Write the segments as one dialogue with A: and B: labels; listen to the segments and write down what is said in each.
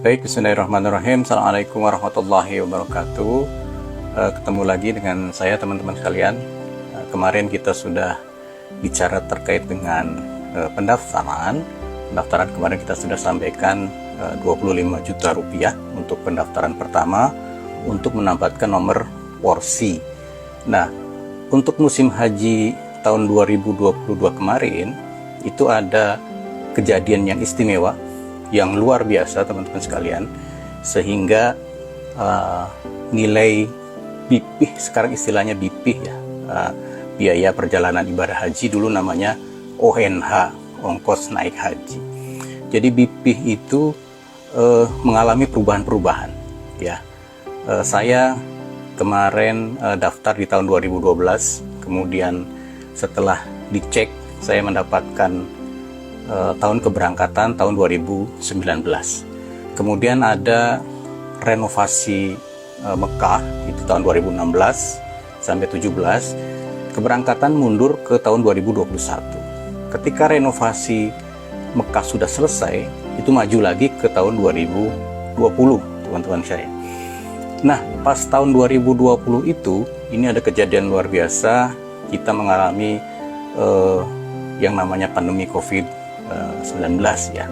A: Baik, bismillahirrahmanirrahim. Assalamualaikum warahmatullahi wabarakatuh. Ketemu lagi dengan saya teman-teman sekalian. Kemarin kita sudah bicara terkait dengan pendaftaran. Pendaftaran kemarin kita sudah sampaikan 25 juta rupiah untuk pendaftaran pertama untuk mendapatkan nomor porsi. Nah, untuk musim haji tahun 2022 kemarin itu ada kejadian yang istimewa, yang luar biasa teman-teman sekalian, sehingga nilai BIPIH, sekarang istilahnya BIPIH ya, biaya perjalanan ibadah haji, dulu namanya ONH, ongkos naik haji. Jadi BIPIH itu mengalami perubahan-perubahan ya. Saya kemarin daftar di tahun 2012, kemudian setelah dicek saya mendapatkan tahun keberangkatan tahun 2019. Kemudian ada renovasi Mekah itu tahun 2016 sampai 17. Keberangkatan mundur ke tahun 2021. Ketika renovasi Mekah sudah selesai, itu maju lagi ke tahun 2020, teman-teman saya. Nah, pas tahun 2020 itu, ini ada kejadian luar biasa. Kita mengalami yang namanya pandemi COVID-19 ya.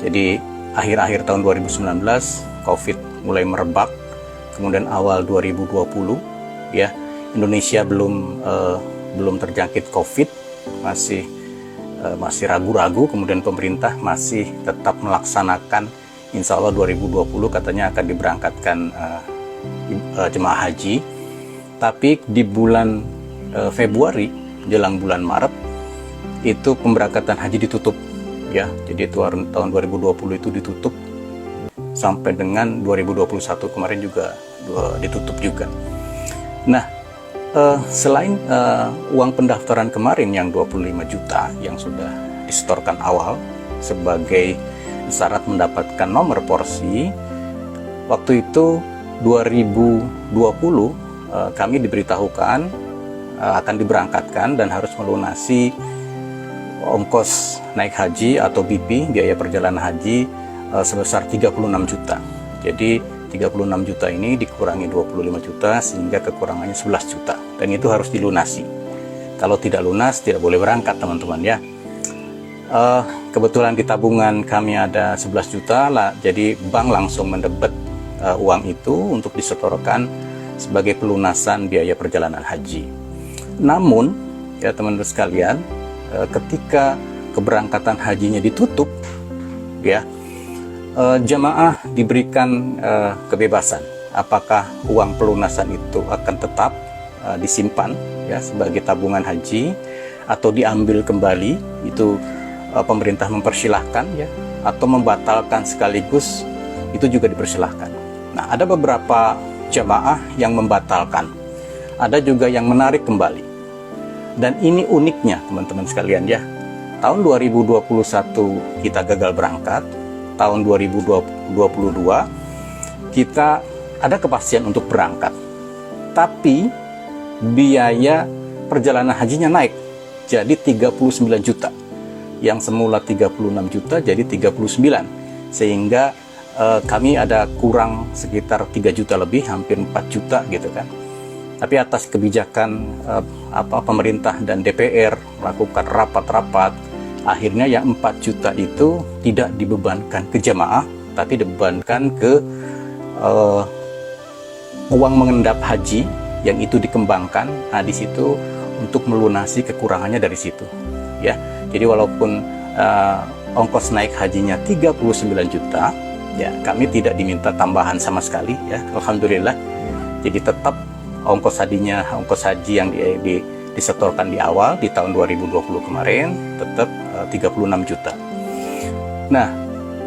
A: Jadi akhir-akhir tahun 2019 COVID mulai merebak, kemudian awal 2020 ya, Indonesia belum terjangkit COVID, masih ragu-ragu, kemudian pemerintah masih tetap melaksanakan, insya Allah 2020 katanya akan diberangkatkan jemaah haji. Tapi di bulan Februari jelang bulan Maret itu pemberangkatan haji ditutup ya. Jadi tahun 2020 itu ditutup sampai dengan 2021 kemarin juga ditutup juga. Nah, selain uang pendaftaran kemarin yang 25 juta yang sudah disetorkan awal sebagai syarat mendapatkan nomor porsi, waktu itu 2020 kami diberitahukan akan diberangkatkan dan harus melunasi ongkos naik haji atau BP, biaya perjalanan haji, sebesar 36 juta. Jadi 36 juta ini dikurangi 25 juta sehingga kekurangannya 11 juta, dan itu harus dilunasi. Kalau tidak lunas tidak boleh berangkat teman-teman ya. Kebetulan di tabungan kami ada 11 juta lah, jadi bank langsung mendebet uang itu untuk disetorkan sebagai pelunasan biaya perjalanan haji. Namun ya teman-teman sekalian, ketika keberangkatan hajinya ditutup ya, jamaah diberikan kebebasan apakah uang pelunasan itu akan tetap disimpan ya sebagai tabungan haji atau diambil kembali. Itu pemerintah mempersilahkan ya, atau membatalkan sekaligus, itu juga dipersilahkan. Nah, ada beberapa jamaah yang membatalkan, ada juga yang menarik kembali. Dan ini uniknya teman-teman sekalian ya, tahun 2021 kita gagal berangkat, tahun 2022 kita ada kepastian untuk berangkat, tapi biaya perjalanan hajinya naik jadi 39 juta, yang semula 36 juta jadi 39, sehingga kami ada kurang sekitar 3 juta lebih, hampir 4 juta gitu kan. Tapi atas kebijakan pemerintah dan DPR melakukan rapat-rapat, akhirnya yang 4 juta itu tidak dibebankan ke jamaah, tapi dibebankan ke uang mengendap haji yang itu dikembangkan. Nah, di situ untuk melunasi kekurangannya dari situ ya. Jadi walaupun ongkos naik hajinya 39 juta ya, kami tidak diminta tambahan sama sekali ya, alhamdulillah. Jadi tetap ongkos haji yang disetorkan di awal di tahun 2020 kemarin tetap 36 juta. Nah,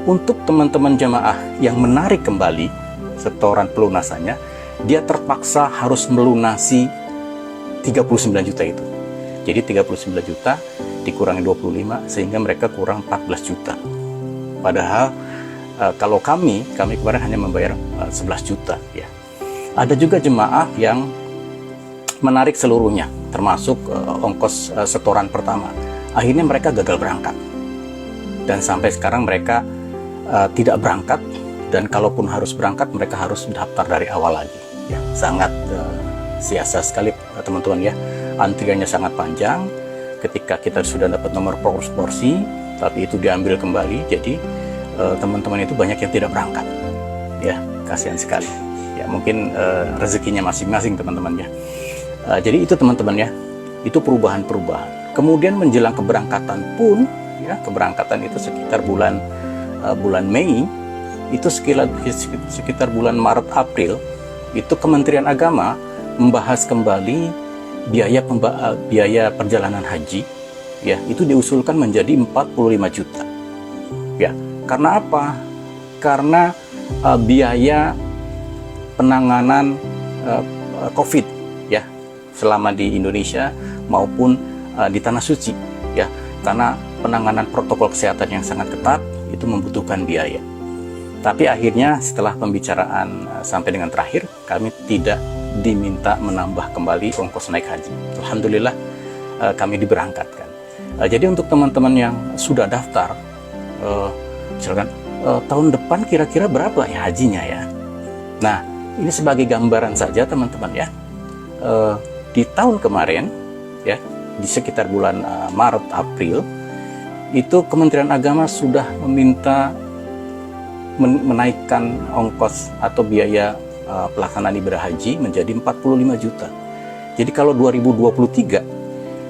A: untuk teman-teman jamaah yang menarik kembali setoran pelunasannya, dia terpaksa harus melunasi 39 juta itu. Jadi 39 juta dikurangi 25 sehingga mereka kurang 14 juta. Padahal kalau kami kemarin hanya membayar 11 juta ya. Ada juga jemaah yang menarik seluruhnya, termasuk ongkos setoran pertama. Akhirnya mereka gagal berangkat, dan sampai sekarang mereka tidak berangkat dan kalaupun harus berangkat mereka harus daftar dari awal lagi ya. Sangat sia-sia sekali teman-teman ya, antriannya sangat panjang. Ketika kita sudah dapat nomor porsi tapi itu diambil kembali, jadi teman-teman itu banyak yang tidak berangkat ya, kasihan sekali ya. Mungkin rezekinya masing-masing teman-teman ya. Jadi itu teman-teman ya, itu perubahan-perubahan. Kemudian menjelang keberangkatan pun ya, keberangkatan itu sekitar bulan Mei, itu sekitar bulan Maret April, itu Kementerian Agama membahas kembali biaya perjalanan haji ya, itu diusulkan menjadi 45 juta ya. Karena apa? Karena biaya penanganan COVID ya, selama di Indonesia maupun di Tanah Suci ya, karena penanganan protokol kesehatan yang sangat ketat itu membutuhkan biaya. Tapi akhirnya setelah pembicaraan sampai dengan terakhir, kami tidak diminta menambah kembali ongkos naik haji. Alhamdulillah kami diberangkatkan. Jadi untuk teman-teman yang sudah daftar, misalkan tahun depan kira-kira berapa ya hajinya ya. Nah, ini sebagai gambaran saja teman-teman ya. Di tahun kemarin ya, di sekitar bulan Maret April, itu Kementerian Agama sudah meminta menaikkan ongkos atau biaya pelaksanaan ibadah haji menjadi 45 juta. Jadi kalau 2023,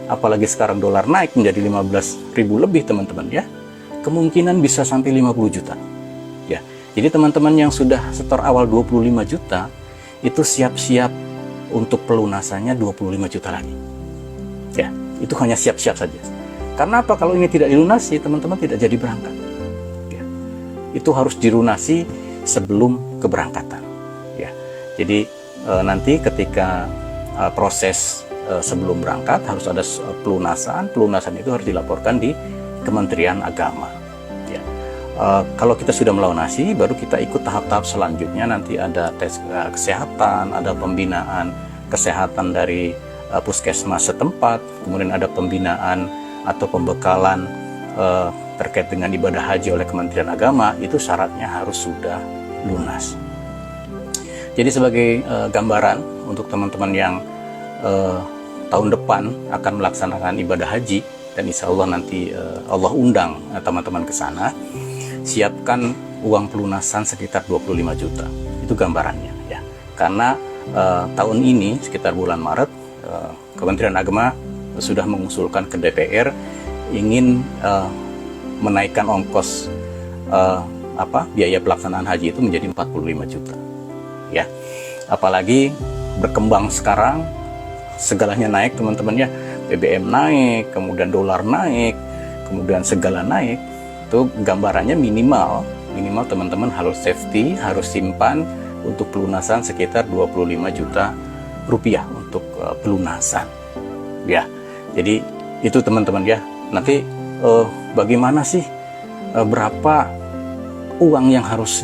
A: apalagi sekarang dolar naik menjadi 15.000 lebih teman-teman ya, kemungkinan bisa sampai 50 juta ya. Jadi teman-teman yang sudah setor awal 25 juta itu siap-siap untuk pelunasannya 25 juta lagi ya. Itu hanya siap-siap saja. Karena apa? Kalau ini tidak dilunasi, teman-teman tidak jadi berangkat ya. Itu harus dilunasi sebelum keberangkatan ya. Jadi nanti ketika proses sebelum berangkat harus ada pelunasan itu harus dilaporkan di Kementerian Agama ya. Kalau kita sudah melunasi, baru kita ikut tahap-tahap selanjutnya. Nanti ada tes kesehatan, ada pembinaan kesehatan dari puskesmas setempat, kemudian ada pembinaan atau pembekalan terkait dengan ibadah haji oleh Kementerian Agama. Itu syaratnya harus sudah lunas. Jadi sebagai gambaran untuk teman-teman yang tahun depan akan melaksanakan ibadah haji, dan insya Allah nanti Allah undang teman-teman ke sana, siapkan uang pelunasan sekitar 25 juta. Itu gambarannya ya. Karena tahun ini sekitar bulan Maret, Kementerian Agama sudah mengusulkan ke DPR ingin menaikkan ongkos biaya pelaksanaan haji itu menjadi 45 juta ya. Apalagi berkembang sekarang segalanya naik teman-teman ya. BBM naik, kemudian dolar naik, kemudian segala naik. Itu gambarannya minimal teman-teman harus safety, harus simpan untuk pelunasan sekitar 25 juta rupiah untuk pelunasan ya. Jadi itu teman-teman ya. Nanti bagaimana sih berapa uang yang harus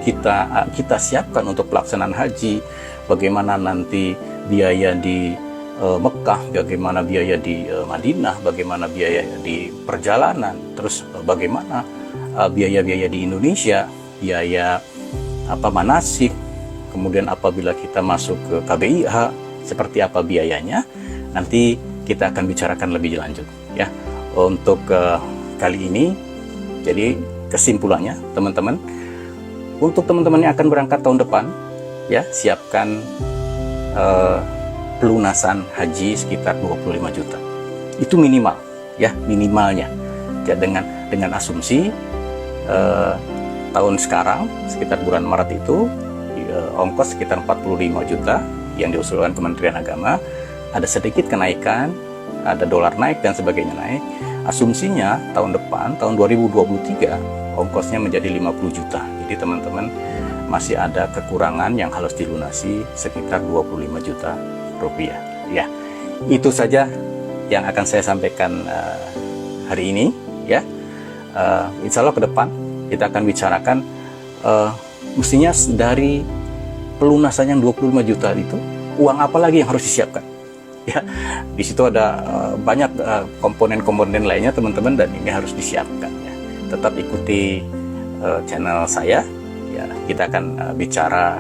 A: kita siapkan untuk pelaksanaan haji, bagaimana nanti biaya di Mekah, bagaimana biaya di Madinah, bagaimana biaya di perjalanan, terus bagaimana biaya-biaya di Indonesia, biaya manasik, kemudian apabila kita masuk ke KBIH seperti apa biayanya, nanti kita akan bicarakan lebih lanjut ya. Untuk kali ini, jadi kesimpulannya teman-teman, untuk teman-teman yang akan berangkat tahun depan ya, siapkan pelunasan haji sekitar 25 juta. Itu minimal ya, minimalnya ya, dengan asumsi tahun sekarang sekitar bulan Maret itu ongkos sekitar 45 juta yang diusulkan Kementerian Agama. Ada sedikit kenaikan, ada dolar naik dan sebagainya naik. Asumsinya tahun depan, tahun 2023, ongkosnya menjadi 50 juta. Jadi teman-teman masih ada kekurangan yang harus dilunasi sekitar 25 juta rupiah. Ya, itu saja yang akan saya sampaikan hari ini. Ya, insya Allah ke depan kita akan bicarakan mestinya dari pelunasan yang 25 juta itu, uang apa lagi yang harus disiapkan. Ya, di situ ada banyak komponen-komponen lainnya teman-teman, dan ini harus disiapkan ya. Tetap ikuti channel saya Ya, kita akan bicara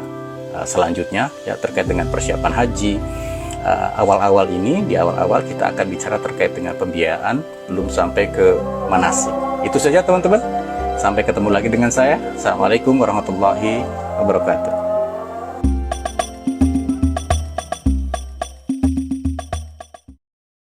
A: selanjutnya ya terkait dengan persiapan haji. Awal-awal ini, di awal-awal kita akan bicara terkait dengan pembiayaan, belum sampai ke manasik. Itu saja teman-teman. Sampai ketemu lagi dengan saya. Assalamualaikum warahmatullahi wabarakatuh.